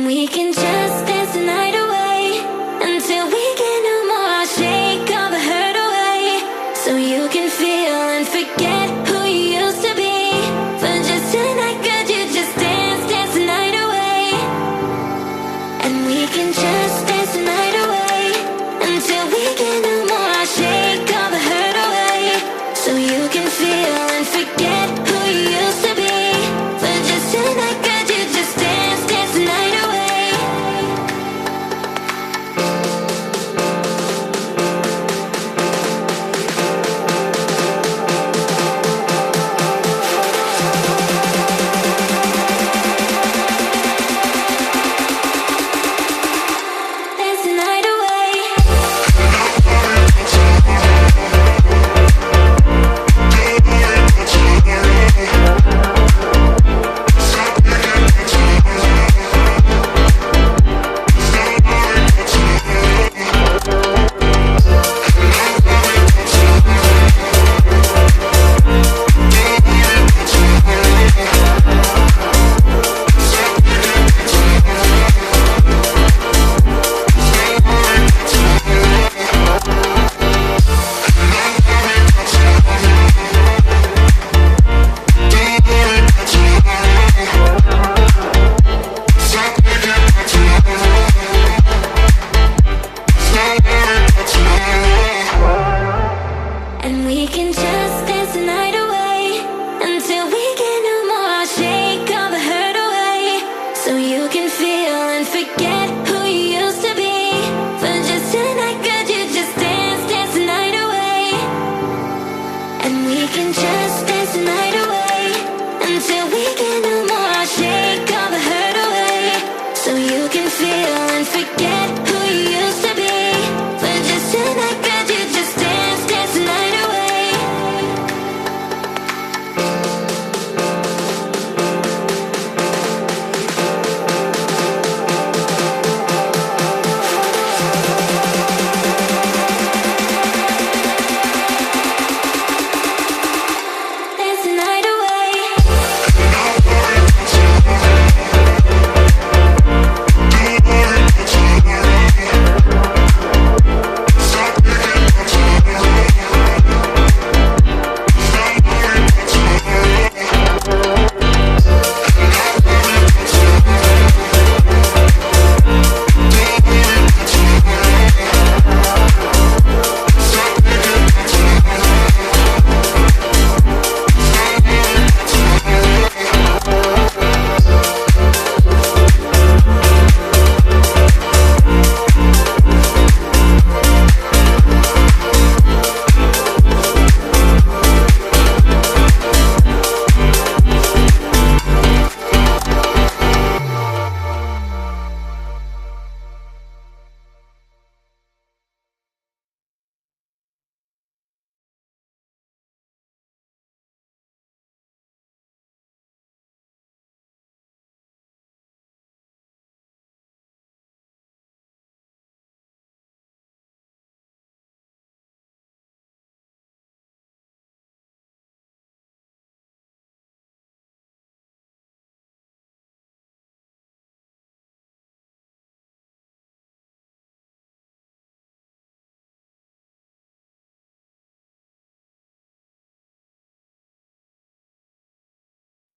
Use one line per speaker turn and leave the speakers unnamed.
we can just dance the night away until we get no more. I'll shake all the hurt away so you can feel and forget who you used to be. For just tonight, could you just dance, dance the night away? And we can just dance the night away until we get no more. I'll shake all the hurt away so you can feel and forget who you used to be. For just tonight, could you just dance, dance the night away? Dance the night away. And we can just dance the night away until we get no more. I'll shake all the hurt away so you can feel and forget who